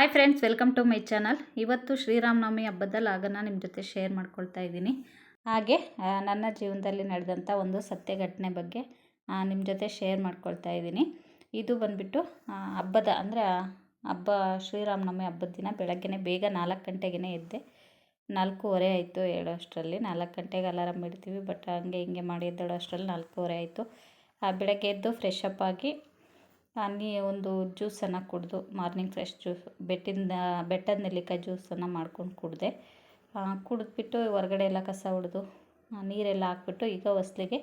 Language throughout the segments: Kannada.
Hi friends, welcome to my channel. ಇವತ್ತು ಶ್ರೀರಾಮನವಮಿ ಹಬ್ಬದ ಲಾಗನ್ನ ನಿಮ್ಮ ಜೊತೆ ಶೇರ್ ಮಾಡ್ಕೊಳ್ತಾ ಇದ್ದೀನಿ. ಹಾಗೆ ನನ್ನ ಜೀವನದಲ್ಲಿ ನಡೆದಂಥ ಒಂದು ಸತ್ಯ ಘಟನೆ ಬಗ್ಗೆ ನಿಮ್ಮ ಜೊತೆ ಶೇರ್ ಮಾಡ್ಕೊಳ್ತಾ ಇದ್ದೀನಿ. ಇದು ಬಂದುಬಿಟ್ಟು ಹಬ್ಬದ ಅಂದರೆ ಹಬ್ಬ ಶ್ರೀರಾಮನವಮಿ ಹಬ್ಬದ ದಿನ ಬೆಳಗ್ಗೆ ಬೇಗ 4 ಗಂಟೆಗೆ ಎದ್ದೆ. 4:15 ಆಯಿತು ಹೇಳೋಷ್ಟರಲ್ಲಿ. 4 ಗಂಟೆಗೆ ಅಲಾರಾಮ್ ಇಡ್ತೀವಿ, ಬಟ್ ಹಂಗೆ ಹಿಂಗೆ ಮಾಡಿ ಎದ್ದೇಳೋ ಅಷ್ಟರಲ್ಲಿ 4:15 ಆಯಿತು. ಬೆಳಗ್ಗೆ ಎದ್ದು ಫ್ರೆಶ್ ಅಪ್ ಆಗಿ ಒಂದು ಜ್ಯೂಸನ್ನು ಕುಡಿದು, ಮಾರ್ನಿಂಗ್ ಫ್ರೆಶ್ ಜ್ಯೂಸ್, ಬೆಟ್ಟದ ನೆಲ್ಲಿಕಾಯಿ ಜ್ಯೂಸನ್ನು ಮಾಡ್ಕೊಂಡು ಕುಡಿದೆ. ಕುಡಿದ್ಬಿಟ್ಟು ಹೊರಗಡೆ ಎಲ್ಲ ಕಸ ಹೊಡೆದು ನೀರೆಲ್ಲ ಹಾಕ್ಬಿಟ್ಟು ಈಗ ಹೊಸ್ಲಿಗೆ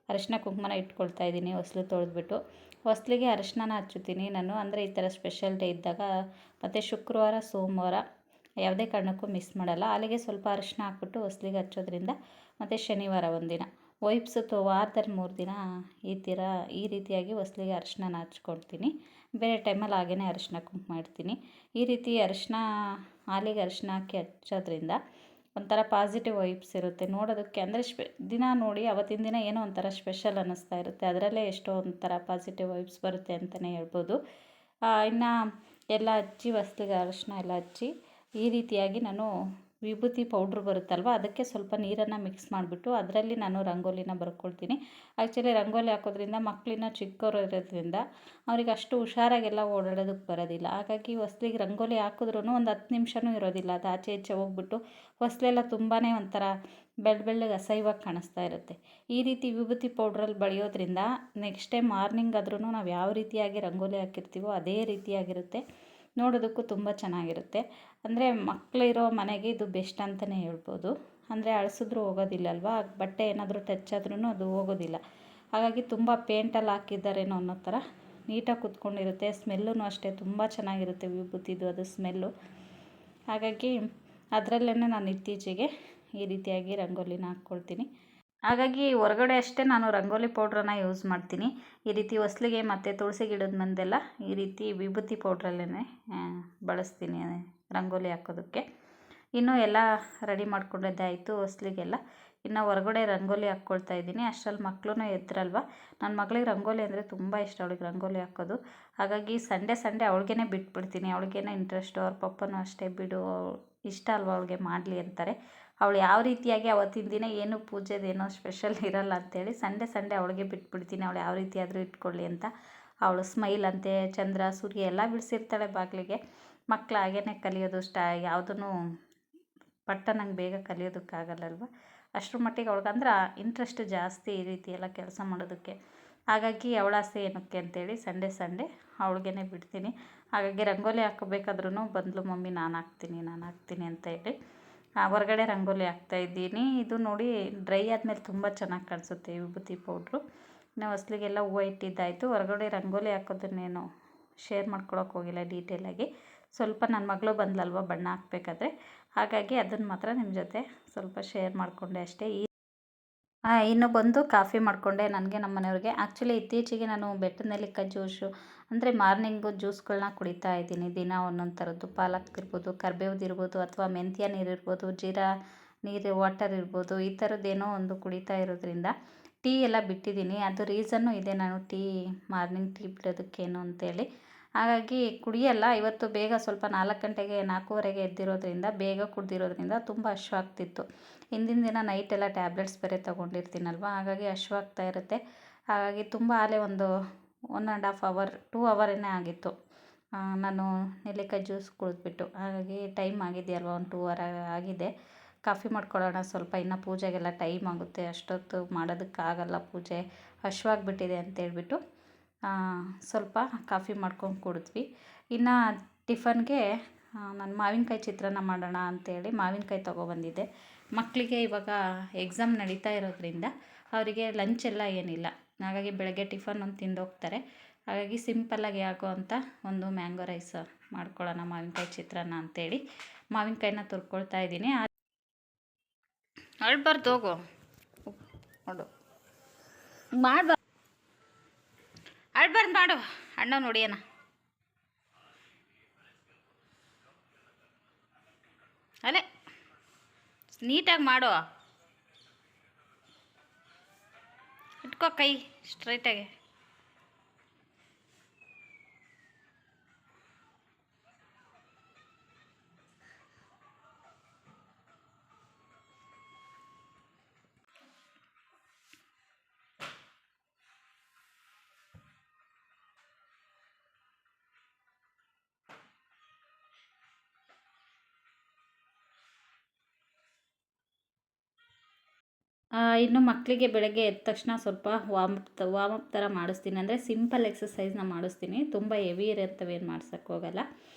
ಅರಿಶಿನ ಕುಂಕುಮನ ಇಟ್ಕೊಳ್ತಾ ಇದ್ದೀನಿ. ಹೊಸ್ಲು ತೊಳೆದ್ಬಿಟ್ಟು ಹೊಸ್ಲಿಗೆ ಅರಿಶಿನ ಹಚ್ಚುತ್ತೀನಿ ನಾನು. ಅಂದರೆ ಈ ಥರ ಸ್ಪೆಷಲ್ ಡೇ ಇದ್ದಾಗ, ಮತ್ತು ಶುಕ್ರವಾರ ಸೋಮವಾರ ಯಾವುದೇ ಕಾರಣಕ್ಕೂ ಮಿಸ್ ಮಾಡಲ್ಲ. ಅಲ್ಲಿಗೆ ಸ್ವಲ್ಪ ಅರಿಶಿನ ಹಾಕ್ಬಿಟ್ಟು ಹೊಸ್ಲಿಗೆ ಹಚ್ಚೋದ್ರಿಂದ, ಮತ್ತು ಶನಿವಾರ ಒಂದಿನ ವೈಪ್ಸು ವಾರದಲ್ಲಿ 3 ದಿನ ಈ ರೀತಿಯಾಗಿ ಹೊಸ್ಲಿಗೆ ಅರಿಶಿನ ಹಚ್ಕೊಳ್ತೀನಿ. ಬೇರೆ ಟೈಮಲ್ಲಿ ಹಾಗೇ ಅರಿಶಿನ ಕುಂಕುಮ ಇಡ್ತೀನಿ. ಈ ರೀತಿ ಹಾಲಿಗೆ ಅರಿಶಿನ ಹಾಕಿ ಹಚ್ಚೋದ್ರಿಂದ ಒಂಥರ ಪಾಸಿಟಿವ್ ವೈಬ್ಸ್ ಇರುತ್ತೆ ನೋಡೋದಕ್ಕೆ. ಅಂದರೆ ದಿನ ನೋಡಿ ಅವತ್ತಿನ ದಿನ ಏನೋ ಒಂಥರ ಸ್ಪೆಷಲ್ ಅನ್ನಿಸ್ತಾ ಇರುತ್ತೆ. ಅದರಲ್ಲೇ ಎಷ್ಟೋ ಒಂಥರ ಪಾಸಿಟಿವ್ ವೈಬ್ಸ್ ಬರುತ್ತೆ ಅಂತಲೇ ಹೇಳ್ಬೋದು. ಇನ್ನು ಎಲ್ಲ ಹಚ್ಚಿ, ಹೊಸ್ಲಿಗೆ ಅರಿಶಿನ ಎಲ್ಲ ಹಚ್ಚಿ, ಈ ರೀತಿಯಾಗಿ ನಾನು ವಿಭೂತಿ ಪೌಡ್ರ್ ಬರುತ್ತಲ್ವ, ಅದಕ್ಕೆ ಸ್ವಲ್ಪ ನೀರನ್ನು ಮಿಕ್ಸ್ ಮಾಡಿಬಿಟ್ಟು ಅದರಲ್ಲಿ ನಾನು ರಂಗೋಲಿನ ಬರ್ಕೊಳ್ತೀನಿ. ಆ್ಯಕ್ಚುಲಿ ರಂಗೋಲಿ ಹಾಕೋದ್ರಿಂದ ಮಕ್ಕಳಿನ್ನ ಚಿಕ್ಕವರು ಇರೋದ್ರಿಂದ ಅವ್ರಿಗೆ ಅಷ್ಟು ಹುಷಾರಾಗೆಲ್ಲ ಓಡಾಡೋದಕ್ಕೆ ಬರೋದಿಲ್ಲ. ಹಾಗಾಗಿ ಹೊಸ್ಲಿಗೆ ರಂಗೋಲಿ ಹಾಕಿದ್ರೂ ಒಂದು 10 ನಿಮಿಷನೂ ಇರೋದಿಲ್ಲ. ಅದು ಆಚೆ ಈಚೆ ಹೋಗ್ಬಿಟ್ಟು ಹೊಸ್ಲೆಲ್ಲ ತುಂಬಾ ಒಂಥರ ಬೆಳ್ಳಗೆ ಅಸಹ್ಯವಾಗಿ ಕಾಣಿಸ್ತಾ ಇರುತ್ತೆ. ಈ ರೀತಿ ವಿಭೂತಿ ಪೌಡ್ರಲ್ಲಿ ಬಳಿಯೋದ್ರಿಂದ ನೆಕ್ಸ್ಟ್ ಟೈಮ್ ಮಾರ್ನಿಂಗ್ ಆದ್ರೂ ನಾವು ಯಾವ ರೀತಿಯಾಗಿ ರಂಗೋಲಿ ಹಾಕಿರ್ತೀವೋ ಅದೇ ರೀತಿಯಾಗಿರುತ್ತೆ. ನೋಡೋದಕ್ಕೂ ತುಂಬ ಚೆನ್ನಾಗಿರುತ್ತೆ. ಅಂದರೆ ಮಕ್ಕಳಿರೋ ಮನೆಗೆ ಇದು ಬೆಸ್ಟ್ ಅಂತಲೇ ಹೇಳ್ಬೋದು. ಅಂದರೆ ಅಳಿಸಿದ್ರೂ ಹೋಗೋದಿಲ್ಲ ಅಲ್ವಾ, ಬಟ್ಟೆ ಏನಾದರೂ ಟಚ್ ಆದ್ರೂ ಅದು ಹೋಗೋದಿಲ್ಲ. ಹಾಗಾಗಿ ತುಂಬ ಪೇಂಟಲ್ಲಿ ಹಾಕಿದ್ದಾರೇನೋ ಅನ್ನೋ ಥರ ನೀಟಾಗಿ ಕೂತ್ಕೊಂಡಿರುತ್ತೆ. ಸ್ಮೆಲ್ಲೂ ಅಷ್ಟೇ ತುಂಬ ಚೆನ್ನಾಗಿರುತ್ತೆ ವಿಭೂತಿದು ಅದು ಸ್ಮೆಲ್ಲು. ಹಾಗಾಗಿ ಅದರಲ್ಲೇ ನಾನು ಇತ್ತೀಚೆಗೆ ಈ ರೀತಿಯಾಗಿ ರಂಗೋಲಿನ ಹಾಕ್ಕೊಳ್ತೀನಿ. ಹಾಗಾಗಿ ಹೊರಗಡೆ ಅಷ್ಟೇ ನಾನು ರಂಗೋಲಿ ಪೌಡ್ರನ್ನು ಯೂಸ್ ಮಾಡ್ತೀನಿ. ಈ ರೀತಿ ಹೊಸ್ಲಿಗೆ ಮತ್ತು ತುಳಸಿ ಗಿಡದ ಮುಂದೆಲ್ಲ ಈ ರೀತಿ ವಿಭೂತಿ ಪೌಡ್ರಲ್ಲೇ ಬಳಸ್ತೀನಿ ರಂಗೋಲಿ ಹಾಕೋದಕ್ಕೆ. ಇನ್ನೂ ಎಲ್ಲ ರೆಡಿ ಮಾಡ್ಕೊಂಡಿದ್ದಾಯಿತು ಹೊಸ್ಲಿಗೆಲ್ಲ. ಇನ್ನು ಹೊರಗಡೆ ರಂಗೋಲಿ ಹಾಕ್ಕೊಳ್ತಾ ಇದ್ದೀನಿ. ಅಷ್ಟರಲ್ಲಿ ಮಕ್ಕಳು ಎದ್ರಲ್ವ. ನನ್ನ ಮಗಳಿಗೆ ರಂಗೋಲಿ ಅಂದರೆ ತುಂಬ ಇಷ್ಟ, ಅವಳಿಗೆ ರಂಗೋಲಿ ಹಾಕೋದು. ಹಾಗಾಗಿ ಸಂಡೇ ಅವಳಿಗೇ ಬಿಟ್ಬಿಡ್ತೀನಿ. ಅವಳಿಗೇನೋ ಇಂಟ್ರೆಸ್ಟು, ಅವ್ರ ಪಪ್ಪನೂ ಅಷ್ಟೇ, ಬಿಡು ಇಷ್ಟ ಅಲ್ವ ಅವಳಿಗೆ ಮಾಡಲಿ ಅಂತಾರೆ. ಅವಳು ಯಾವ ರೀತಿಯಾಗಿ ಅವತ್ತಿನ ದಿನ ಏನು ಪೂಜೆದೇನೋ ಸ್ಪೆಷಲ್ ಇರಲ್ಲ ಅಂಥೇಳಿ ಸಂಡೇ ಅವಳಿಗೆ ಬಿಟ್ಬಿಡ್ತೀನಿ. ಅವಳು ಯಾವ ರೀತಿ ಆದರೂ ಇಟ್ಕೊಳ್ಳಿ ಅಂತ. ಅವಳು ಸ್ಮೈಲ್ ಅಂತೆ, ಚಂದ್ರ ಸೂರ್ಯ ಎಲ್ಲ ಬಿಡಿಸಿರ್ತಾಳೆ ಬಾಗಿಲಿಗೆ. ಮಕ್ಕಳು ಹಾಗೇ ಕಲಿಯೋದು ಯಾವುದೂ ಪಟ್ಟ ನಂಗೆ ಬೇಗ ಕಲಿಯೋದಕ್ಕಾಗಲ್ಲಲ್ವ. ಅಷ್ಟರ ಮಟ್ಟಿಗೆ ಅವಳಿಗಂದ್ರೆ ಇಂಟ್ರೆಸ್ಟ್ ಜಾಸ್ತಿ ಈ ರೀತಿ ಎಲ್ಲ ಕೆಲಸ ಮಾಡೋದಕ್ಕೆ. ಹಾಗಾಗಿ ಅವಳ ಆಸೆ ಏನಕ್ಕೆ ಅಂತೇಳಿ ಸಂಡೇ ಅವಳಿಗೇ ಬಿಡ್ತೀನಿ. ಹಾಗಾಗಿ ರಂಗೋಲಿ ಹಾಕೋಬೇಕಾದ್ರೂ ಬಂದ್ಲು, ಮಮ್ಮಿ ನಾನು ಹಾಕ್ತೀನಿ ಅಂತ ಹೇಳಿ ಹೊರಗಡೆ ರಂಗೋಲಿ ಹಾಕ್ತಾಯಿದ್ದೀನಿ. ಇದು ನೋಡಿ ಡ್ರೈ ಆದಮೇಲೆ ತುಂಬ ಚೆನ್ನಾಗಿ ಕಾಣಿಸುತ್ತೆ ವಿಭೂತಿ ಪೌಡ್ರು. ನಾವು ಹೊಸ್ಲಿಗೆಲ್ಲ ಹೂವು ಇಟ್ಟಿದ್ದಾಯಿತು. ಹೊರಗಡೆ ರಂಗೋಲಿ ಹಾಕೋದನ್ನೇನು ಶೇರ್ ಮಾಡ್ಕೊಳಕ್ಕೆ ಹೋಗಿಲ್ಲ ಡೀಟೇಲಾಗಿ. ಸ್ವಲ್ಪ ನನ್ನ ಮಗಳು ಬಂದ್ಲಲ್ವ ಬಣ್ಣ ಹಾಕಬೇಕಾದ್ರೆ, ಹಾಗಾಗಿ ಅದನ್ನು ಮಾತ್ರ ನಿಮ್ಮ ಜೊತೆ ಸ್ವಲ್ಪ ಶೇರ್ ಮಾಡಿಕೊಂಡೆ ಅಷ್ಟೇ. ಇನ್ನು ಬಂದು ಕಾಫಿ ಮಾಡಿಕೊಂಡೆ ನನಗೆ, ನಮ್ಮ ಮನೆಯವ್ರಿಗೆ. ಆ್ಯಕ್ಚುಲಿ ಇತ್ತೀಚೆಗೆ ನಾನು ಬೆಟ್ಟದ ನೆಲ್ಲಿಕಾಯಿ ಜ್ಯೂಸು ಅಂದರೆ ಮಾರ್ನಿಂಗು ಜ್ಯೂಸ್ಗಳನ್ನ ಕುಡಿತಾ ಇದ್ದೀನಿ. ದಿನ ಒಂದೊಂದು ಥರದ್ದು, ಪಾಲಕ್ ಇರ್ಬೋದು, ಕರ್ಬೇವ್ದು ಇರ್ಬೋದು, ಅಥವಾ ಮೆಂತ್ಯ ನೀರು ಇರ್ಬೋದು, ಜೀರಾ ನೀರು ವಾಟರ್ ಇರ್ಬೋದು, ಈ ಥರದ್ದೇನೋ ಒಂದು ಕುಡಿತಾ ಇರೋದ್ರಿಂದ ಟೀ ಎಲ್ಲ ಬಿಟ್ಟಿದ್ದೀನಿ. ಅದು ರೀಸನ್ನು ಇದೆ, ನಾನು ಮಾರ್ನಿಂಗ್ ಟೀ ಬಿಡೋದಕ್ಕೇನು ಅಂತೇಳಿ. ಹಾಗಾಗಿ ಕುಡಿಯಲ್ಲ. ಇವತ್ತು ಬೇಗ ಸ್ವಲ್ಪ 4 ಗಂಟೆಗೆ 4:15ಗೆ ಎದ್ದಿರೋದ್ರಿಂದ, ಬೇಗ ಕುಡ್ದಿರೋದ್ರಿಂದ ತುಂಬ ಹಶ್ವಾಗ್ತಿತ್ತು. ಹಿಂದಿನ ದಿನ ನೈಟೆಲ್ಲ ಟ್ಯಾಬ್ಲೆಟ್ಸ್ ಬೇರೆ ತೊಗೊಂಡಿರ್ತೀನಲ್ವ, ಹಾಗಾಗಿ ಹಶ್ವಾಗ್ತಾ ಇರುತ್ತೆ. ಹಾಗಾಗಿ ತುಂಬ ಆಲೇ ಒಂದು 1.5 ಅವರ್ 2 ಅವರೇನೇ ಆಗಿತ್ತು ನಾನು ನೆಲ್ಲಿಕಾಯಿ ಜ್ಯೂಸ್ ಕುಡಿದ್ಬಿಟ್ಟು. ಹಾಗಾಗಿ ಟೈಮ್ ಆಗಿದೆಯಲ್ವ, 1 2 ಅವರ್ ಆಗಿದೆ. ಕಾಫಿ ಮಾಡ್ಕೊಳ್ಳೋಣ ಸ್ವಲ್ಪ, ಇನ್ನು ಪೂಜೆಗೆಲ್ಲ ಟೈಮ್ ಆಗುತ್ತೆ, ಅಷ್ಟೊತ್ತು ಮಾಡೋದಕ್ಕಾಗಲ್ಲ ಪೂಜೆ, ಹಶ್ವಾಗ್ಬಿಟ್ಟಿದೆ ಅಂತೇಳ್ಬಿಟ್ಟು ಸ್ವಲ್ಪ ಕಾಫಿ ಮಾಡ್ಕೊಂಡು ಕುಡಿದ್ವಿ. ಇನ್ನು ಟಿಫನ್ಗೆ ನಾನು ಮಾವಿನಕಾಯಿ ಚಿತ್ರಾನ್ನ ಮಾಡೋಣ ಅಂಥೇಳಿ ಮಾವಿನಕಾಯಿ ತೊಗೊಬಂದಿದ್ದೆ. ಮಕ್ಕಳಿಗೆ ಇವಾಗ ಎಕ್ಸಾಮ್ ನಡೀತಾ ಇರೋದ್ರಿಂದ ಅವರಿಗೆ ಲಂಚೆಲ್ಲ ಏನಿಲ್ಲ. ಹಾಗಾಗಿ ಬೆಳಗ್ಗೆ ಟಿಫನ್ ಒಂದು ತಿಂದೋಗ್ತಾರೆ. ಹಾಗಾಗಿ ಸಿಂಪಲ್ಲಾಗಿ ಆಗೋವಂಥ ಒಂದು ಮ್ಯಾಂಗೋ ರೈಸ್ ಮಾಡ್ಕೊಳ್ಳೋಣ, ಮಾವಿನಕಾಯಿ ಚಿತ್ರಾನ್ನ ಅಂಥೇಳಿ ಮಾವಿನಕಾಯಿನ ತುರ್ಕೊಳ್ತಾ ಇದ್ದೀನಿ. ಅಳ್ಬಾರ್ದು, ಹೋಗು ನೋಡು, ಅಳ್ಬಾರ್ದು, ಮಾಡು ಅಣ್ಣ ನೋಡಿಯನ. ಅಲ್ಲೇ ನೀಟಾಗಿ ಮಾಡು, ಇಟ್ಕೋ ಕೈ ಸ್ಟ್ರೈಟಾಗಿ. ಇನ್ನು ಮಕ್ಕಳಿಗೆ ಬೆಳಗ್ಗೆ ಎದ್ದ ತಕ್ಷಣ ಸ್ವಲ್ಪ ವಾಮಪ್ ಥರ ಮಾಡಿಸ್ತೀನಿ. ಅಂದರೆ ಸಿಂಪಲ್ ಎಕ್ಸಸೈಸ್ನ ಮಾಡಿಸ್ತೀನಿ, ತುಂಬ ಹೆವಿ ಇರೋಂಥವೇನು ಮಾಡ್ಸೋಕ್ಕೆ ಹೋಗಲ್ಲ.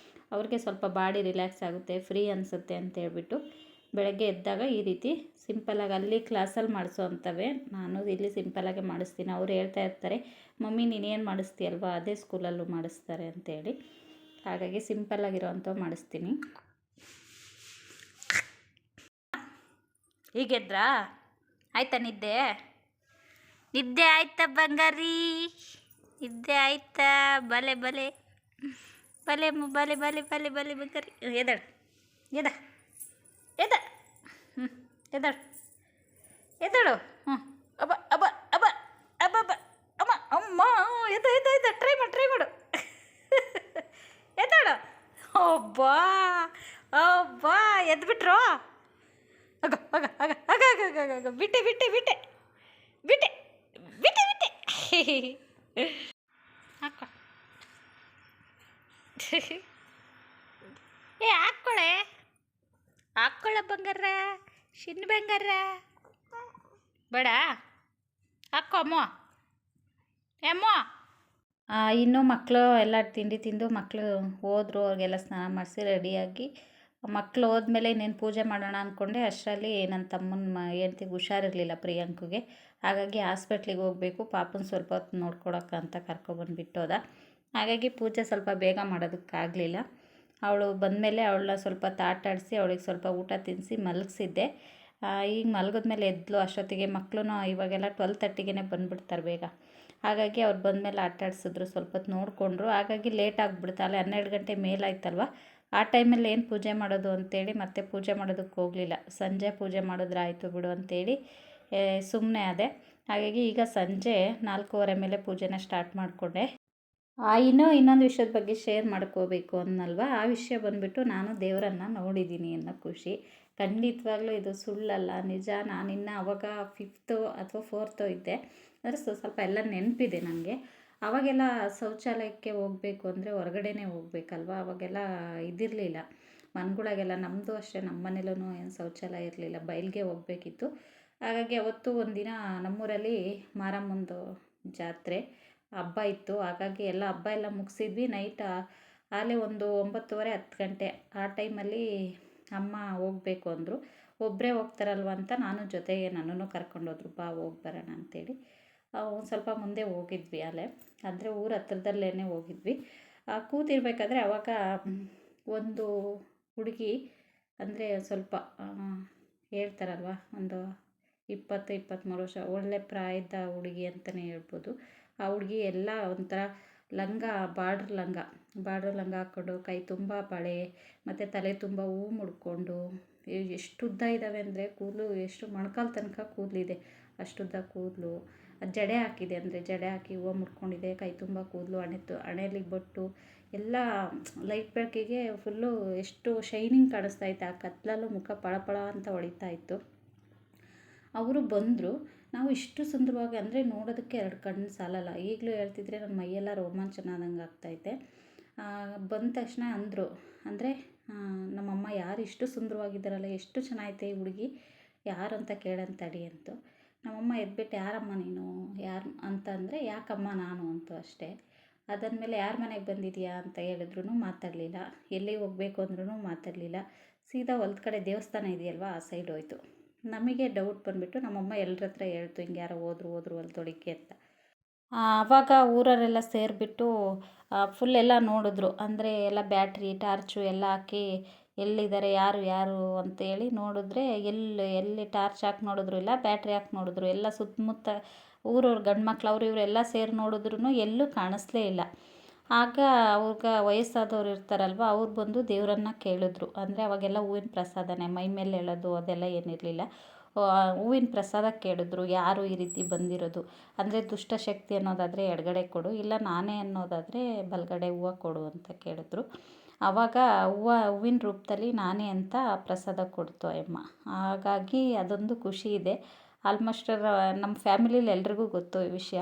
ಅವ್ರಿಗೆ ಸ್ವಲ್ಪ ಬಾಡಿ ರಿಲ್ಯಾಕ್ಸ್ ಆಗುತ್ತೆ, ಫ್ರೀ ಅನಿಸುತ್ತೆ ಅಂತ ಹೇಳ್ಬಿಟ್ಟು ಬೆಳಗ್ಗೆ ಎದ್ದಾಗ ಈ ರೀತಿ ಸಿಂಪಲಾಗಿ ಅಲ್ಲಿ ಕ್ಲಾಸಲ್ಲಿ ಮಾಡಿಸೋ ಅಂಥವೇ ನಾನು ಇಲ್ಲಿ ಸಿಂಪಲಾಗೆ ಮಾಡಿಸ್ತೀನಿ. ಅವ್ರು ಹೇಳ್ತಾ ಇರ್ತಾರೆ, ಮಮ್ಮಿ ನೀನೇನು ಮಾಡಿಸ್ತೀಯಲ್ವಾ ಅದೇ ಸ್ಕೂಲಲ್ಲೂ ಮಾಡಿಸ್ತಾರೆ ಅಂತೇಳಿ. ಹಾಗಾಗಿ ಸಿಂಪಲ್ಲಾಗಿರೋ ಅಂಥವು ಮಾಡಿಸ್ತೀನಿ. ಹೀಗೆದ್ರಾ ಆಯ್ತಾ ನಿದ್ದೆ? ನಿದ್ದೆ ಆಯ್ತಾ ಬಂಗಾರಿ? ನಿದ್ದೆ ಆಯ್ತಾ? ಬಲೆ ಬಲೆ ಬಲೆ ಬಲೆ ಬಲೆ ಬಲೆ ಬಲೆ ಬಂಗಾರಿ. ಎದಳು ಎದ ಎದ ಎದಳು ಎದಳು. ಅಬ್ಬ ಅಬ್ಬ ಅಬ್ಬ ಅಬ್ಬ ಅಬ್ಬ ಅಮ್ಮ ಅಮ್ಮ ಎದ ಎದ ಎದ ಟ್ರೈ ಮಾಡು ಎದಳು. ಒಬ್ಬಾ ಒಬ್ಬಾ ಎದ್ಬಿಟ್ರು. ಆಗ ಆಗ ಆಗ ಆಗ ಆಗ ಆಗ ಆಗ ಬಿಟ್ಟೆ ಬಿಟ್ಟೆ ಬಿಟ್ಟೆ ಬಿಟ್ಟೆ ಬಿಟ್ಟೆ ಬಿಟ್ಟೆ ಹಾಕೋ. ಹಾಕ್ಕೊಳೆ ಹಾಕ್ಕೊಳ್ಳ ಬಂಗಾರ, ಶಿನ್ ಬಂಗಾರ ಬೇಡ ಹಾಕೋ ಅಮ್ಮ ಅಮ್ಮ. ಇನ್ನೂ ಮಕ್ಕಳು ಎಲ್ಲ ತಿಂಡಿ ತಿಂದು ಮಕ್ಕಳು ಹೋದರು. ಅವ್ರಿಗೆಲ್ಲ ಸ್ನಾನ ಮಾಡಿಸಿ ರೆಡಿಯಾಗಿ ಮಕ್ಕಳು ಹೋದ್ಮೇಲೆ ಇನ್ನೇನು ಪೂಜೆ ಮಾಡೋಣ ಅಂದ್ಕೊಂಡೆ. ಅಷ್ಟರಲ್ಲಿ ನನ್ನ ತಮ್ಮನ ಹೆಂಡ್ತಿಗೆ ಹುಷಾರಿರಲಿಲ್ಲ, ಪ್ರಿಯಾಂಕುಗೆ. ಹಾಗಾಗಿ ಹಾಸ್ಪಿಟ್ಲಿಗೆ ಹೋಗಬೇಕು, ಪಾಪನ ಸ್ವಲ್ಪ ಹೊತ್ತು ನೋಡ್ಕೊಳಕ್ಕಂತ ಕರ್ಕೊಬಂದುಬಿಟ್ಟೋದ. ಹಾಗಾಗಿ ಪೂಜೆ ಸ್ವಲ್ಪ ಬೇಗ ಮಾಡೋದಕ್ಕಾಗಲಿಲ್ಲ. ಅವಳು ಬಂದಮೇಲೆ ಅವಳನ್ನ ಸ್ವಲ್ಪ ಆಟಾಡಿಸಿ ಅವಳಿಗೆ ಸ್ವಲ್ಪ ಊಟ ತಿನ್ನಿಸಿ ಮಲಗಿಸಿದ್ದೆ. ಈಗ ಮಲಗಿದ್ಮೇಲೆ ಎದ್ಲು. ಅಷ್ಟೊತ್ತಿಗೆ ಮಕ್ಕಳು ಇವಾಗೆಲ್ಲ 12:30ಗೆ ಬಂದುಬಿಡ್ತಾರೆ ಬೇಗ. ಹಾಗಾಗಿ ಅವ್ರು ಬಂದಮೇಲೆ ಆಟಾಡಿಸಿದ್ರು, ಸ್ವಲ್ಪ ಹೊತ್ತು ನೋಡಿಕೊಂಡ್ರು. ಹಾಗಾಗಿ ಲೇಟ್ ಆಗಿಬಿಡ್ತು, ಅಲ್ಲೇ 12 ಗಂಟೆ ಮೇಲಾಯ್ತಲ್ವ. ಆ ಟೈಮಲ್ಲಿ ಏನು ಪೂಜೆ ಮಾಡೋದು ಅಂತೇಳಿ ಮತ್ತೆ ಪೂಜೆ ಮಾಡೋದಕ್ಕೆ ಹೋಗಲಿಲ್ಲ. ಸಂಜೆ ಪೂಜೆ ಮಾಡಿದ್ರೆ ಆಯಿತು ಬಿಡು ಅಂತೇಳಿ ಸುಮ್ಮನೆ ಅದೇ. ಹಾಗಾಗಿ ಈಗ ಸಂಜೆ 4:15 ಮೇಲೆ ಪೂಜೆನ ಸ್ಟಾರ್ಟ್ ಮಾಡಿಕೊಂಡೆ. ಇನ್ನೊಂದು ವಿಷಯದ ಬಗ್ಗೆ ಶೇರ್ ಮಾಡ್ಕೋಬೇಕು ಅನ್ನಲ್ವ. ಆ ವಿಷಯ ಬಂದುಬಿಟ್ಟು ನಾನು ದೇವರನ್ನು ನೋಡಿದ್ದೀನಿ ಅನ್ನೋ ಖುಷಿ. ಖಂಡಿತವಾಗ್ಲೂ ಇದು ಸುಳ್ಳಲ್ಲ, ನಿಜ. ನಾನಿನ್ನು ಅವಾಗ 5th ಅಥವಾ 4th ಇದ್ದೆ. ಅಂದರೆ ಸ್ವಲ್ಪ ಎಲ್ಲ ನೆನಪಿದೆ ನನಗೆ. ಅವಾಗೆಲ್ಲ ಶೌಚಾಲಯಕ್ಕೆ ಹೋಗಬೇಕು ಅಂದರೆ ಹೊರಗಡೆನೇ ಹೋಗ್ಬೇಕಲ್ವ. ಅವಾಗೆಲ್ಲ ಇದಿರಲಿಲ್ಲ ಮನೆಗಳಿಗೆಲ್ಲ. ನಮ್ಮದು ಅಷ್ಟೇ, ನಮ್ಮ ಮನೇಲೂ ಏನು ಶೌಚಾಲಯ ಇರಲಿಲ್ಲ, ಬಯಲಿಗೆ ಹೋಗಬೇಕಿತ್ತು. ಹಾಗಾಗಿ ಅವತ್ತು ಒಂದಿನ ನಮ್ಮೂರಲ್ಲಿ ಮಾರಮ್ಮಂದು ಜಾತ್ರೆ ಹಬ್ಬ ಇತ್ತು. ಹಾಗಾಗಿ ಎಲ್ಲ ಹಬ್ಬ ಎಲ್ಲ ಮುಗಿಸಿದ್ವಿ. ನೈಟ್ ಆಗಲೇ ಒಂದು 9:30 10 ಗಂಟೆ ಆ ಟೈಮಲ್ಲಿ ಅಮ್ಮ ಹೋಗಬೇಕು ಅಂದರು. ಒಬ್ಬರೇ ಹೋಗ್ತಾರಲ್ವ ಅಂತ ನಾನು ಜೊತೆಗೆ ನನ್ನನ್ನು ಕರ್ಕೊಂಡೋದ್ರು, ಬಾ ಹೋಗಿ ಬರೋಣ ಅಂತೇಳಿ. ಒಂದು ಸ್ವಲ್ಪ ಮುಂದೆ ಹೋಗಿದ್ವಿ. ಅಲ್ಲೇ ಅಂದರೆ ಊರ ಹತ್ರದಲ್ಲೇ ಹೋಗಿದ್ವಿ. ಕೂತಿರ್ಬೇಕಾದ್ರೆ ಆವಾಗ ಒಂದು ಹುಡುಗಿ, ಅಂದರೆ ಸ್ವಲ್ಪ ಹೇಳ್ತಾರಲ್ವ, ಒಂದು 20-23 ವರ್ಷ, ಒಳ್ಳೆ ಪ್ರಾಯದ ಹುಡುಗಿ ಅಂತಲೇ ಹೇಳ್ಬೋದು. ಆ ಹುಡುಗಿ ಎಲ್ಲ ಒಂಥರ ಲಂಗ, ಬಾರ್ಡ್ರ್ ಲಂಗ ಹಾಕ್ಕೊಂಡು, ಕೈ ತುಂಬ ಬಳೆ ಮತ್ತು ತಲೆ ತುಂಬ ಹೂವು ಮುಡ್ಕೊಂಡು, ಎಷ್ಟು ಉದ್ದ ಇದ್ದಾವೆ ಅಂದರೆ ಕೂದಲು, ಎಷ್ಟು ಮೊಣಕಾಲು ತನಕ ಕೂದಲಿದೆ, ಅಷ್ಟುದ್ದ ಕೂದಲು. ಜಡೆ ಹಾಕಿದೆ, ಅಂದರೆ ಜಡೆ ಹಾಕಿ ಹೂವು ಮುಡ್ಕೊಂಡಿದೆ, ಕೈ ತುಂಬ ಕೂದಲು, ಹಣೆಯಲ್ಲಿ ಬೊಟ್ಟು ಎಲ್ಲ ಲೈಟ್ ಬೆಳಕಿಗೆ ಫುಲ್ಲು ಎಷ್ಟು ಶೈನಿಂಗ್ ಕಾಣಿಸ್ತಾ ಇತ್ತು. ಆ ಕತ್ತಲಲ್ಲೂ ಮುಖ ಪಳಪಳ ಅಂತ ಹೊಳಿತಾ ಇತ್ತು. ಅವರು ಬಂದರು. ನಾವು ಇಷ್ಟು ಸುಂದರವಾಗಿ, ಅಂದರೆ ನೋಡೋದಕ್ಕೆ 2 ಕಣ್ಣು ಸಾಲಲ್ಲ. ಈಗಲೂ ಹೇಳ್ತಿದ್ರೆ ನನ್ನ ಮೈಯೆಲ್ಲ ರೋಮಾಂಚನ ಆದಂಗೆ ಆಗ್ತಾಯಿದೆ. ಬಂದ ತಕ್ಷಣ ಅಂದರು, ಅಂದರೆ ನಮ್ಮಮ್ಮ, ಯಾರು ಇಷ್ಟು ಸುಂದರವಾಗಿದ್ದಾರಲ್ಲ, ಎಷ್ಟು ಚೆನ್ನಾಗೈತೆ ಈ ಹುಡುಗಿ, ಯಾರು ಅಂತ ಕೇಳಂತಡಿ ಅಂತು. ನಮ್ಮಮ್ಮ ಎದ್ಬಿಟ್ಟು, ಯಾರಮ್ಮ ನೀನು, ಯಾರು ಅಂತ ಅಂದರೆ, ಯಾಕಮ್ಮ ನಾನು ಅಂತು ಅಷ್ಟೇ. ಅದಾದಮೇಲೆ ಯಾರ ಮನೆಗೆ ಬಂದಿದೆಯಾ ಅಂತ ಹೇಳಿದ್ರು ಮಾತಾಡಲಿಲ್ಲ, ಎಲ್ಲಿಗೆ ಹೋಗಬೇಕು ಅಂದ್ರೂ ಮಾತಾಡಲಿಲ್ಲ. ಸೀದಾ ಹೊಲ್ದ ಕಡೆ ದೇವಸ್ಥಾನ ಇದೆಯಲ್ವ, ಆ ಸೈಡ್ ಹೋಯ್ತು. ನಮಗೆ ಡೌಟ್ ಬಂದುಬಿಟ್ಟು ನಮ್ಮಮ್ಮ ಎಲ್ಲರ ಹತ್ರ ಹೇಳ್ತು, ಹಿಂಗೆ ಯಾರೋ ಹೋದ್ರು ಹೊಲ್ದೊಳಕ್ಕೆ ಅಂತ. ಆವಾಗ ಊರವರೆಲ್ಲ ಸೇರಿಬಿಟ್ಟು ಫುಲ್ ಎಲ್ಲ ನೋಡಿದ್ರು. ಅಂದರೆ ಎಲ್ಲ ಬ್ಯಾಟ್ರಿ ಟಾರ್ಚು ಎಲ್ಲ ಹಾಕಿ ಎಲ್ಲಿದ್ದಾರೆ, ಯಾರು ಅಂತೇಳಿ ನೋಡಿದ್ರೆ ಎಲ್ಲಿ ಟಾರ್ಚ್ ಹಾಕಿ ನೋಡಿದ್ರು ಇಲ್ಲ, ಬ್ಯಾಟ್ರಿ ಹಾಕಿ ನೋಡಿದ್ರು ಎಲ್ಲ ಸುತ್ತಮುತ್ತ ಊರವ್ರು ಗಂಡು ಮಕ್ಳು ಅವರು ಇವರೆಲ್ಲ ಸೇರಿ ನೋಡಿದ್ರು ಎಲ್ಲೂ ಕಾಣಿಸ್ಲೇ ಇಲ್ಲ. ಆಗ ಅವ್ರಿಗೆ ವಯಸ್ಸಾದವ್ರು ಇರ್ತಾರಲ್ವ, ಅವ್ರು ಬಂದು ದೇವರನ್ನ ಕೇಳಿದ್ರು. ಅಂದರೆ ಅವಾಗೆಲ್ಲ ಹೂವಿನ ಪ್ರಸಾದನೇ, ಮೈ ಮೇಲೆ ಎಳೋದು ಅದೆಲ್ಲ ಏನಿರಲಿಲ್ಲ. ಹೂವಿನ ಪ್ರಸಾದ ಕೇಳಿದ್ರು, ಯಾರು ಈ ರೀತಿ ಬಂದಿರೋದು, ಅಂದರೆ ದುಷ್ಟಶಕ್ತಿ ಅನ್ನೋದಾದರೆ ಎಡಗಡೆ ಕೊಡು, ಇಲ್ಲ ನಾನೇ ಅನ್ನೋದಾದರೆ ಬಲಗಡೆ ಹೂವು ಕೊಡು ಅಂತ ಕೇಳಿದ್ರು. ಆವಾಗ ಹೂವಿನ ರೂಪದಲ್ಲಿ ನಾನೇ ಅಂತ ಪ್ರಸಾದ ಕೊಡ್ತು ಅಮ್ಮ. ಹಾಗಾಗಿ ಅದೊಂದು ಖುಷಿ ಇದೆ. ಆಲ್ಮೋಸ್ಟ್ ನಮ್ಮ ಫ್ಯಾಮಿಲಿಲಿ ಎಲ್ರಿಗೂ ಗೊತ್ತು ಈ ವಿಷಯ.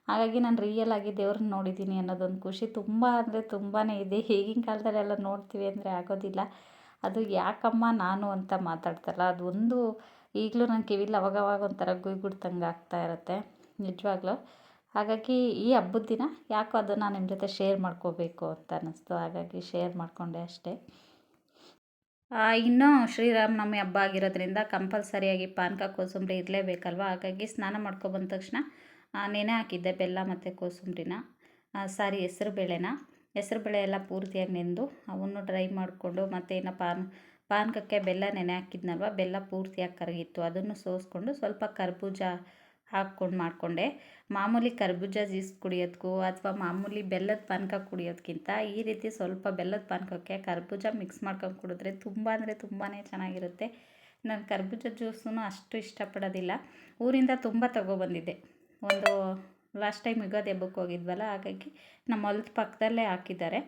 ಹಾಗಾಗಿ ನಾನು ರಿಯಲಾಗಿ ದೇವ್ರನ್ನ ನೋಡಿದ್ದೀನಿ ಅನ್ನೋದೊಂದು ಖುಷಿ ತುಂಬ ಅಂದರೆ ತುಂಬಾ ಇದೆ. ಈಗಿನ ಕಾಲದಲ್ಲೆಲ್ಲ ನೋಡ್ತೀವಿ ಅಂದರೆ ಆಗೋದಿಲ್ಲ. ಅದು ಯಾಕಮ್ಮ ನಾನು ಅಂತ ಮಾತಾಡ್ತಾರಲ್ಲ, ಅದೊಂದು ಈಗಲೂ ನನ್ನ ಕಿವಿಲಿ ಅವಾಗವಾಗ ಒಂಥರ ಗುಯ್ಗುಡ್ತಂಗೆ ಆಗ್ತಾ ಇರುತ್ತೆ ನಿಜವಾಗ್ಲೂ. ಹಾಗಾಗಿ ಈ ಹಬ್ಬದ ದಿನ ಯಾಕೋ ಅದನ್ನು ನಿಮ್ಮ ಜೊತೆ ಶೇರ್ ಮಾಡ್ಕೋಬೇಕು ಅಂತ ಅನ್ನಿಸ್ತು, ಹಾಗಾಗಿ ಶೇರ್ ಮಾಡಿಕೊಂಡೆ ಅಷ್ಟೇ. ಇನ್ನೂ ಶ್ರೀರಾಮನವಮಿ ಹಬ್ಬ ಆಗಿರೋದ್ರಿಂದ ಕಂಪಲ್ಸರಿಯಾಗಿ ಪಾನಕ ಕೋಸಂಬರಿ ಇರಲೇಬೇಕಲ್ವ. ಹಾಗಾಗಿ ಸ್ನಾನ ಮಾಡ್ಕೊಬಂದ ತಕ್ಷಣ ನೆನೆ ಹಾಕಿದ್ದೆ ಬೆಲ್ಲ ಮತ್ತು ಕೋಸಂಬರಿನ, ಹೆಸರುಬೇಳೆ ಎಲ್ಲ ಪೂರ್ತಿಯಾಗಿ ನೆಂದು ಅವನ್ನು ಡ್ರೈ ಮಾಡಿಕೊಂಡು, ಮತ್ತು ಇನ್ನು ಪಾನಕಕ್ಕೆ ಬೆಲ್ಲ ನೆನೆ ಹಾಕಿದ್ನಲ್ವ, ಬೆಲ್ಲ ಪೂರ್ತಿಯಾಗಿ ಕರಗಿತ್ತು, ಅದನ್ನು ಸೋಸ್ಕೊಂಡು ಸ್ವಲ್ಪ ಕರ್ಬೂಜ ಹಾಕ್ಕೊಂಡು ಮಾಡಿಕೊಂಡೆ. ಮಾಮೂಲಿ ಕರ್ಬೂಜ ಜ್ಯೂಸ್ ಕುಡಿಯೋದಕ್ಕೂ ಅಥವಾ ಮಾಮೂಲಿ ಬೆಲ್ಲದ ಪಾನಕ ಕುಡಿಯೋದಕ್ಕಿಂತ ಈ ರೀತಿ ಸ್ವಲ್ಪ ಬೆಲ್ಲದ ಪಾನಕಕ್ಕೆ ಕರ್ಬೂಜ ಮಿಕ್ಸ್ ಮಾಡ್ಕೊಂಡು ಕುಡಿದ್ರೆ ತುಂಬ ಅಂದರೆ ತುಂಬಾ ಚೆನ್ನಾಗಿರುತ್ತೆ. ನಾನು ಕರ್ಬೂಜ ಜ್ಯೂಸೂ ಅಷ್ಟು ಇಷ್ಟಪಡೋದಿಲ್ಲ. ಊರಿಂದ ತುಂಬ ತೊಗೊಬಂದಿದ್ದೆ, ಒಂದು ಲಾಸ್ಟ್ ಟೈಮ್ ಯುಗಾದಿ ಹಬ್ಬಕ್ಕೆ ಹೋಗಿದ್ವಲ್ಲ, ಹಾಗಾಗಿ ನಮ್ಮ ಹೊಲದ ಪಕ್ಕದಲ್ಲೇ ಹಾಕಿದ್ದಾರೆ.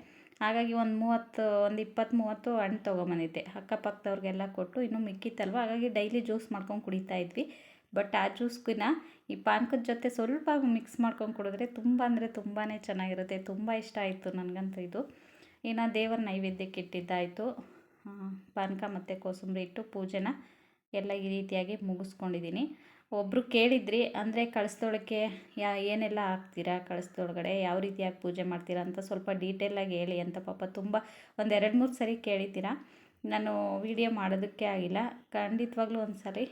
ಹಾಗಾಗಿ ಒಂದು 20-30 ಹಣ್ಣು ತೊಗೊಂಬಂದಿದ್ದೆ, ಅಕ್ಕಪಕ್ಕದವ್ರಿಗೆಲ್ಲ ಕೊಟ್ಟು ಇನ್ನೂ ಮಿಕ್ಕಿತ್ತಲ್ವ, ಹಾಗಾಗಿ ಡೈಲಿ ಜ್ಯೂಸ್ ಮಾಡ್ಕೊಂಡು ಕುಡಿತಾಯಿದ್ವಿ. ಬಟ್ ಆ ಜ್ಯೂಸ್ಗಿನ ಈ ಪಾನಕದ ಜೊತೆ ಸ್ವಲ್ಪ ಮಿಕ್ಸ್ ಮಾಡ್ಕೊಂಡು ಕುಡಿದ್ರೆ ತುಂಬ ಅಂದರೆ ತುಂಬಾ ಚೆನ್ನಾಗಿರುತ್ತೆ. ತುಂಬ ಇಷ್ಟ ಆಯಿತು ನನಗಂತೂ ಇದು. ಇನ್ನು ದೇವರ ನೈವೇದ್ಯಕ್ಕೆ ಇಟ್ಟಿದ್ದಾಯಿತು. ಪಾನಕ ಮತ್ತು ಕೋಸಂಬರಿ ಇಟ್ಟು ಪೂಜೆನ ಎಲ್ಲ ಈ ರೀತಿಯಾಗಿ ಮುಗಿಸ್ಕೊಂಡಿದ್ದೀನಿ. ಒಬ್ಬರು ಕೇಳಿದ್ರಿ, ಅಂದರೆ ಕಳಸದೊಳಕ್ಕೆ ಏನೆಲ್ಲ ಹಾಕ್ತೀರಾ, ಕಳಸದೊಳಗಡೆ ಯಾವ ರೀತಿಯಾಗಿ ಪೂಜೆ ಮಾಡ್ತೀರಾ ಅಂತ ಸ್ವಲ್ಪ ಡೀಟೇಲಾಗಿ ಹೇಳಿ ಅಂತ ಪಾಪ ತುಂಬ ಒಂದು 2-3 ಸರಿ ಕೇಳಿದ್ದೀರಾ. ನಾನು ವಿಡಿಯೋ ಮಾಡೋದಕ್ಕೆ ಆಗಿಲ್ಲ. ಖಂಡಿತವಾಗ್ಲೂ ಒಂದು ಸರಿ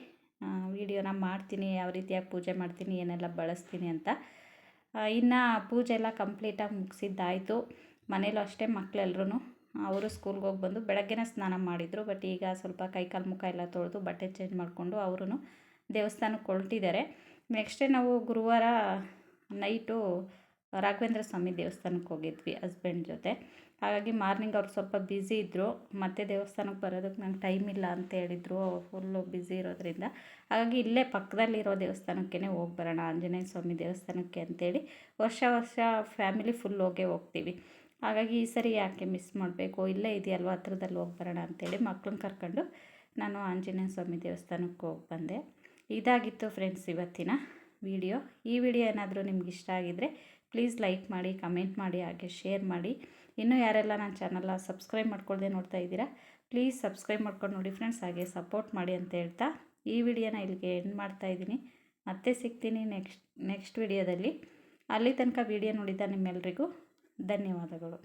ವಿಡಿಯೋನ ಮಾಡ್ತೀನಿ, ಯಾವ ರೀತಿಯಾಗಿ ಪೂಜೆ ಮಾಡ್ತೀನಿ, ಏನೆಲ್ಲ ಬಳಸ್ತೀನಿ ಅಂತ. ಇನ್ನು ಪೂಜೆ ಎಲ್ಲ ಕಂಪ್ಲೀಟಾಗಿ ಮುಗಿಸಿದ್ದಾಯಿತು. ಮನೇಲೂ ಅಷ್ಟೇ ಮಕ್ಕಳೆಲ್ಲರೂ ಅವರು ಸ್ಕೂಲ್ಗೆ ಹೋಗಿ ಬಂದು ಬೆಳಗ್ಗೆನೇ ಸ್ನಾನ ಮಾಡಿದರು. ಬಟ್ ಈಗ ಸ್ವಲ್ಪ ಕೈಕಾಲು ಮುಖ ಎಲ್ಲ ತೊಳೆದು ಬಟ್ಟೆ ಚೇಂಜ್ ಮಾಡಿಕೊಂಡು ಅವರು ದೇವಸ್ಥಾನಕ್ಕೆ ಹೊರಟಿದ್ದಾರೆ. ನೆಕ್ಸ್ಟ್ ಡೇ ನಾವು ಗುರುವಾರ ನೈಟು ರಾಘವೇಂದ್ರ ಸ್ವಾಮಿ ದೇವಸ್ಥಾನಕ್ಕೆ ಹೋಗಿದ್ವಿ ಹಸ್ಬೆಂಡ್ ಜೊತೆ. ಹಾಗಾಗಿ ಮಾರ್ನಿಂಗ್ ಅವ್ರು ಸ್ವಲ್ಪ ಬ್ಯುಸಿ ಇದ್ದರು, ಮತ್ತೆ ದೇವಸ್ಥಾನಕ್ಕೆ ಬರೋದಕ್ಕೆ ನಂಗೆ ಟೈಮ್ ಇಲ್ಲ ಅಂತ ಹೇಳಿದರು, ಫುಲ್ಲು ಬ್ಯುಸಿ ಇರೋದ್ರಿಂದ. ಹಾಗಾಗಿ ಇಲ್ಲೇ ಪಕ್ಕದಲ್ಲಿರೋ ದೇವಸ್ಥಾನಕ್ಕೇ ಹೋಗಿ ಬರೋಣ, ಆಂಜನೇಯ ಸ್ವಾಮಿ ದೇವಸ್ಥಾನಕ್ಕೆ ಅಂತೇಳಿ ವರ್ಷ ಫ್ಯಾಮಿಲಿ ಫುಲ್ ಹೋಗ್ತೀವಿ. ಹಾಗಾಗಿ ಈ ಸರಿ ಯಾಕೆ ಮಿಸ್ ಮಾಡಬೇಕು, ಇಲ್ಲೇ ಇದೆಯಲ್ವ ಹತ್ರದಲ್ಲಿ ಹೋಗಿ ಬರೋಣ ಅಂತೇಳಿ ಮಕ್ಳನ್ನ ಕರ್ಕೊಂಡು ನಾನು ಆಂಜನೇಯ ಸ್ವಾಮಿ ದೇವಸ್ಥಾನಕ್ಕೆ ಹೋಗಿ ಬಂದೆ. ಇದಾಗಿತ್ತು ಫ್ರೆಂಡ್ಸ್ ಇವತ್ತಿನ ವಿಡಿಯೋ. ಈ ವಿಡಿಯೋ ಏನಾದರೂ ನಿಮ್ಗೆ ಇಷ್ಟ ಆಗಿದ್ದರೆ ಪ್ಲೀಸ್ ಲೈಕ್ ಮಾಡಿ, ಕಮೆಂಟ್ ಮಾಡಿ, ಹಾಗೆ ಶೇರ್ ಮಾಡಿ. ಇನ್ನೂ ಯಾರೆಲ್ಲ ನನ್ನ ಚಾನಲ್ನ ಸಬ್ಸ್ಕ್ರೈಬ್ ಮಾಡ್ಕೊಳ್ಳದೆ ನೋಡ್ತಾ ಇದ್ದೀರಾ, ಪ್ಲೀಸ್ ಸಬ್ಸ್ಕ್ರೈಬ್ ಮಾಡ್ಕೊಂಡು ನೋಡಿ ಫ್ರೆಂಡ್ಸ್, ಹಾಗೆ ಸಪೋರ್ಟ್ ಮಾಡಿ ಅಂತ ಹೇಳ್ತಾ ಈ ವಿಡಿಯೋನ ಇಲ್ಲಿಗೆ ಎಂಡ್ ಮಾಡ್ತಾಯಿದ್ದೀನಿ. ಮತ್ತೆ ಸಿಗ್ತೀನಿ ನೆಕ್ಸ್ಟ್ ವಿಡಿಯೋದಲ್ಲಿ. ಅಲ್ಲಿ ತನಕ ವಿಡಿಯೋ ನೋಡಿದ ನಿಮ್ಮೆಲ್ಲರಿಗೂ ಧನ್ಯವಾದಗಳು.